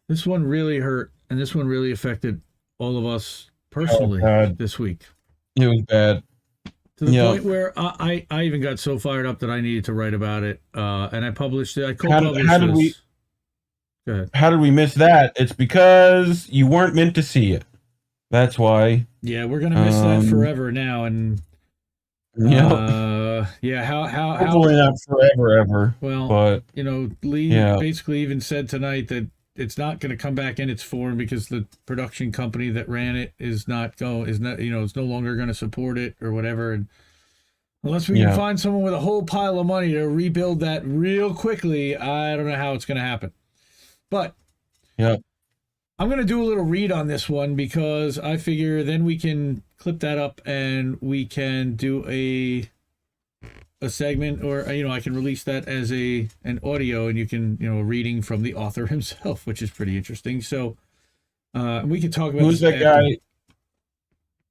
This one really hurt, and this one really affected all of us Oh personally God, this week. it was bad. To the Yep. point where I even got so fired up that I needed to write about it, and I published it. I How did co-published how did we this. Go ahead. how did we miss that? It's because you weren't meant to see it. That's why. Yeah, we're gonna miss that Um. forever now, and Yep. yeah, how Hopefully not forever, ever. well, But Lee yeah, basically even said tonight that it's not going to come back in its form because the production company that ran it is not is no longer going to support it or whatever. And unless we can yeah, find someone with a whole pile of money to rebuild that real quickly, I don't know how it's going to happen. But yeah. I'm going to do a little read on this one because I figure then we can clip that up and we can do a segment, or I can release that as an audio, and you can a reading from the author himself, which is pretty interesting. So we can talk about Who's this that after. guy?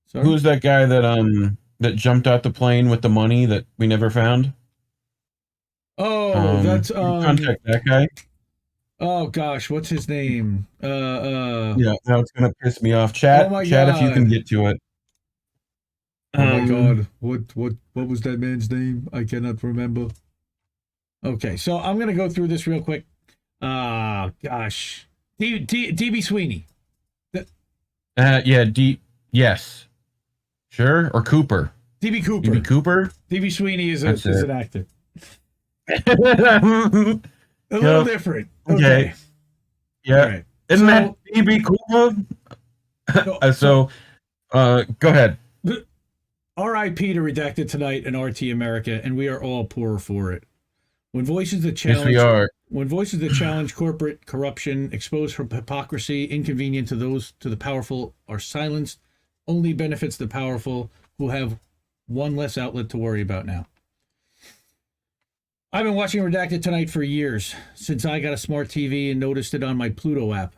Sorry. Who's that guy that jumped out the plane with the money that we never found? Oh, that's You contact that guy. oh gosh, what's his name? Yeah, now it's gonna piss me off. Oh Chat, my chat, if you can god. get to it. Oh my Um, god. What was that man's name? I cannot remember. Okay, so I'm gonna go through this real quick. Gosh. DB Sweeney. yeah, yes, sure, or Cooper. DB DB Cooper. Cooper. DB Sweeney is That's it. an actor. Yep. A little different. Okay. Okay. All Yeah. right. Isn't that So, DB Cooper? so, So, go ahead. R.I.P. to Redacted tonight and RT America, and we are all poorer for it. When voices that Yes, we challenge are. when voices that challenge corporate corruption, expose hypocrisy, inconvenient to the powerful, are silenced, only benefits the powerful who have one less outlet to worry about now. I've been watching Redacted tonight for years, since I got a smart TV and noticed it on my Pluto app.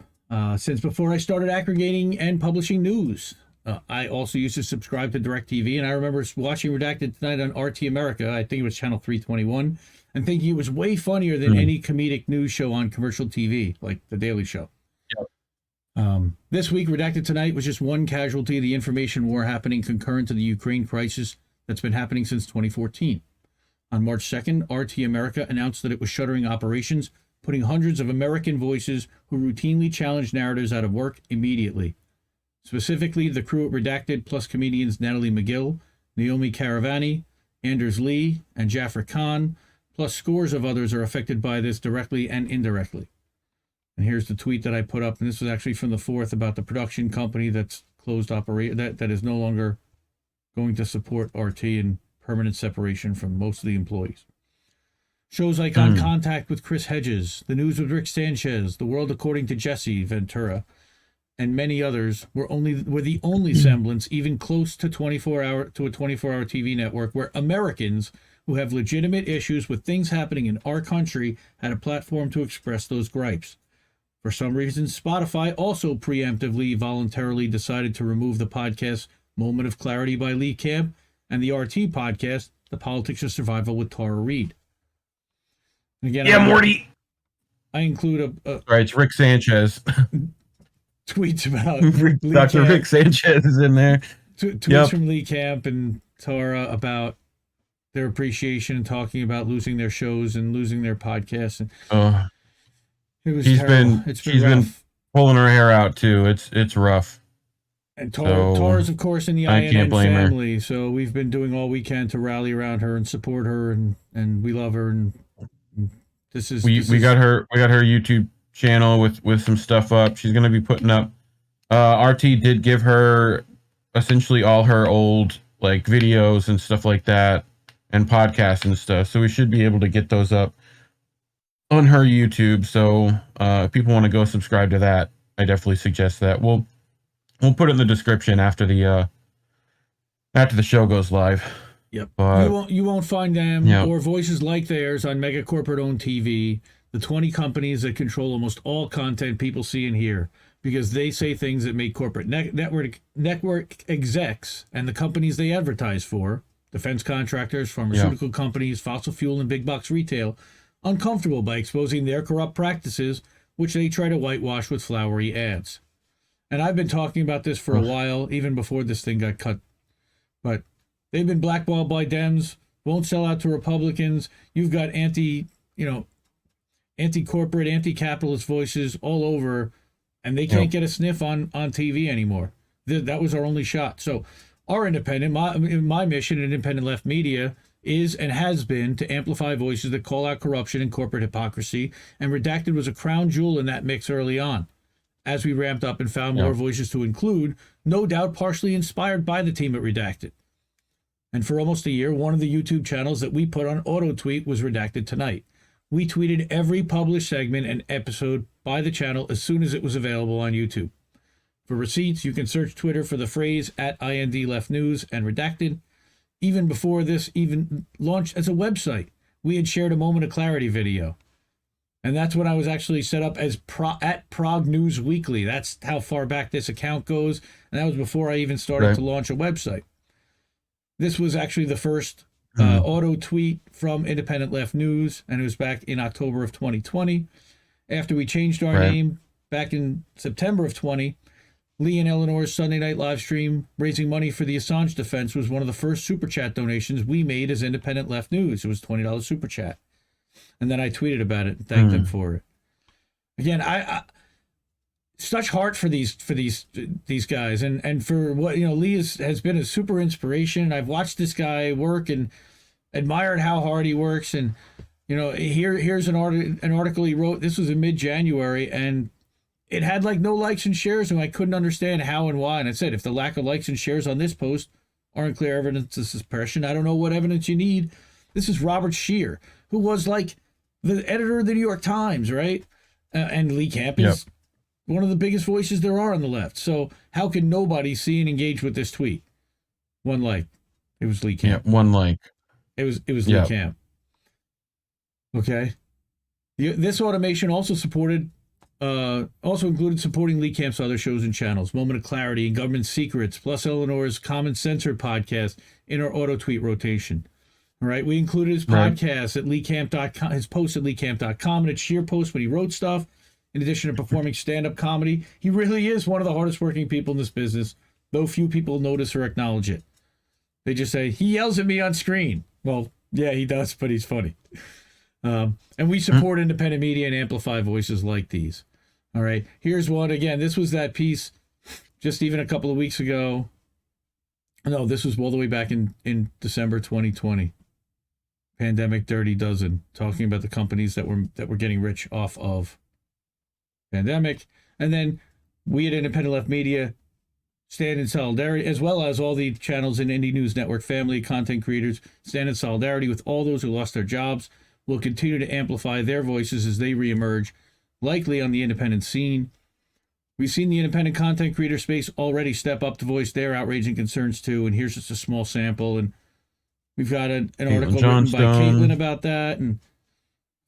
Since before I started aggregating and publishing news. I also used to subscribe to DirecTV, and I remember watching Redacted tonight on RT America. I think it was channel 321, and thinking it was way funnier than any comedic news show on commercial TV, like The Daily Show. Yep. This week, Redacted tonight was just one casualty of the information war happening concurrent to the Ukraine crisis that's been happening since 2014. On March 2nd, RT America announced that it was shuttering operations, putting hundreds of American voices who routinely challenge narratives out of work immediately. Specifically, the crew at Redacted, plus comedians Natalie McGill, Naomi Caravani, Anders Lee, and Jafar Khan, plus scores of others are affected by this directly and indirectly. And here's the tweet that I put up, and this was actually from the 4th about the production company that's closed that is no longer going to support RT and permanent separation from most of the employees. Shows like On Contact with Chris Hedges, The News with Rick Sanchez, The World According to Jesse Ventura, and many others were the only semblance even close to a 24-hour TV network where Americans who have legitimate issues with things happening in our country had a platform to express those gripes. For some reason, Spotify also preemptively voluntarily decided to remove the podcast Moment of Clarity by Lee Camp and the RT podcast, The Politics of Survival with Tara Reid. Again, Yeah, Morty. I include Right, it's Rick Sanchez. tweets about Dr. Rick Sanchez is in there. Tweets from Lee Camp and Tara about their appreciation and talking about losing their shows and losing their podcasts. And it was terrible. She's been pulling her hair out too. It's rough. And Tara's, of course, in the INN family, so we've been doing all we can to rally around her and support her, and we love her. And we got her YouTube channel with some stuff up. She's gonna be putting up. RT did give her essentially all her old like videos and stuff like that, and podcasts and stuff. So we should be able to get those up on her YouTube. So if people want to go subscribe to that, I definitely suggest that. We'll put it in the description after the show goes live. Yep. But you won't find them or voices like theirs on mega corporate owned TV, the 20 companies that control almost all content people see and hear, because they say things that make corporate network execs and the companies they advertise for, defense contractors, pharmaceutical companies, fossil fuel, and big box retail, uncomfortable by exposing their corrupt practices which they try to whitewash with flowery ads. And I've been talking about this for a while, even before this thing got cut. But they've been blackballed by Dems, won't sell out to Republicans. You've got anti-corporate, anti-capitalist voices all over, and they can't get a sniff on TV anymore. That was our only shot. So our independent, my mission, Independent Left Media, is and has been to amplify voices that call out corruption and corporate hypocrisy, and Redacted was a crown jewel in that mix early on. As we ramped up and found more voices to include, no doubt partially inspired by the team at Redacted. And for almost a year, one of the YouTube channels that we put on auto tweet was Redacted Tonight. We tweeted every published segment and episode by the channel as soon as it was available on YouTube. For receipts, you can search Twitter for the phrase @IndLeftNews and Redacted. Even before this even launched as a website, we had shared a Moment of Clarity video. And that's when I was actually set up as at Prague News Weekly. That's how far back this account goes. And that was before I even started to launch a website. This was actually the first auto tweet from Independent Left News, and it was back in October of 2020. After we changed our name back in September of 20, Lee and Eleanor's Sunday night live stream raising money for the Assange defense was one of the first super chat donations we made as Independent Left News. It was $20 super chat. And then I tweeted about it and thanked them for it. Again, I such heart for these guys, and for what Lee has been a super inspiration. I've watched this guy work and admired how hard he works. And here's an article he wrote. This was in mid-January, and it had like no likes and shares, and I couldn't understand how and why. And I said, if the lack of likes and shares on this post aren't clear evidence of suppression, I don't know what evidence you need. This is Robert Scheer, who was like the editor of the New York Times, right? And Lee Camp is one of the biggest voices there are on the left. So how can nobody see and engage with this tweet? One like. It was Lee Camp. Yeah, one like. It was Lee Camp. Okay. This automation also included supporting Lee Camp's other shows and channels, Moment of Clarity and Government Secrets, plus Eleanor's Common Censored podcast in our auto tweet rotation. All right. We included his podcast at LeeCamp.com, his post at LeeCamp.com, and its sheer post when he wrote stuff. In addition to performing stand-up comedy, he really is one of the hardest working people in this business, though few people notice or acknowledge it. They just say, he yells at me on screen. Well, yeah, he does, but he's funny. And we support independent media and amplify voices like these. All right. Here's one. Again, this was that piece just even a couple of weeks ago. No, this was all the way back in December 2020. Pandemic Dirty Dozen, talking about the companies that were getting rich off of pandemic. And then we at Independent Left Media stand in solidarity, as well as all the channels in IndieNews.Network family, content creators, stand in solidarity with all those who lost their jobs. We'll continue to amplify their voices as they reemerge, likely on the independent scene. We've seen the independent content creator space already step up to voice their outrage and concerns too, and here's just a small sample. And we've got an article written by Caitlin about that, and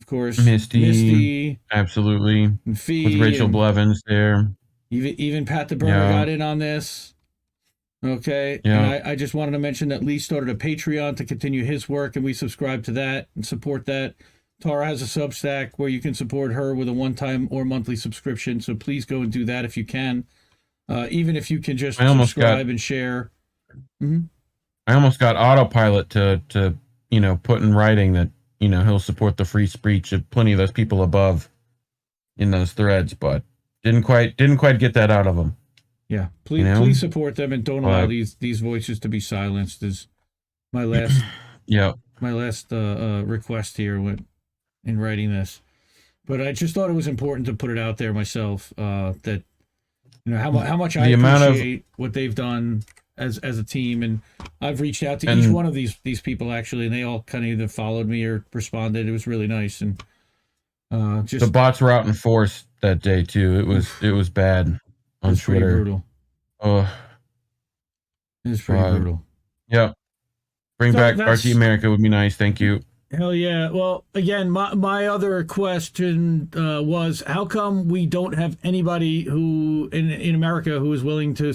of course Misty, absolutely, and Fee, with Rachel Blevins there. Even Pat the Burner got in on this. Okay, and I just wanted to mention that Lee started a Patreon to continue his work, and we subscribe to that and support that. Tara has a Substack where you can support her with a one-time or monthly subscription, so please go and do that if you can. Even if you can just subscribe and share. I almost got Autopilot to put in writing that he'll support the free speech of plenty of those people above in those threads, but didn't quite get that out of him. Yeah, please support them and don't allow these voices to be silenced. Is my last request here in writing this. But I just thought it was important to put it out there myself, that how much I appreciate what they've done as a team, and I've reached out to each one of these people actually, and they all kind of either followed me or responded. It was really nice, and just the bots were out in force that day too. It was bad on Twitter. Pretty brutal. Oh, it's pretty brutal. Yeah, bring back RT America would be nice. Thank you. Hell yeah. Well, again, my other question was, how come we don't have anybody who in America who is willing to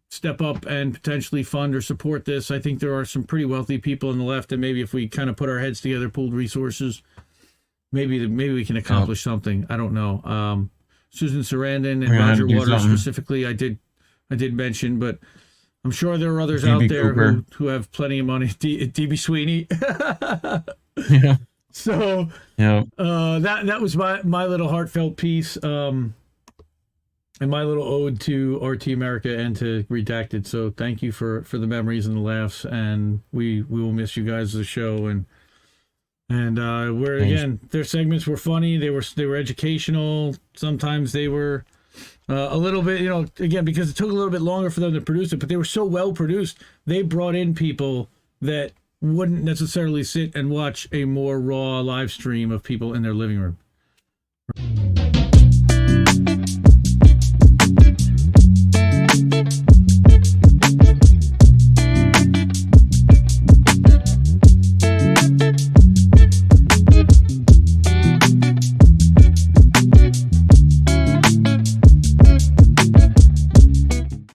step up and potentially fund or support this? I think there are some pretty wealthy people on the left, and maybe if we kind of put our heads together, pooled resources, maybe we can accomplish something. I don't know. Susan Sarandon and We're gonna have Roger to do Waters something. specifically. I did mention, but I'm sure there are others DB out there Cooper. who have plenty of money. DB Sweeney. Yeah. So Yeah. that was my little heartfelt piece, and my little ode to RT America and to Redacted. So thank you for the memories and the laughs, and we will miss you guys as a show. And we're Thanks. again, their segments were funny. They were educational. Sometimes they were a little bit, again, because it took a little bit longer for them to produce it, but they were so well produced. They brought in people that wouldn't necessarily sit and watch a more raw live stream of people in their living room.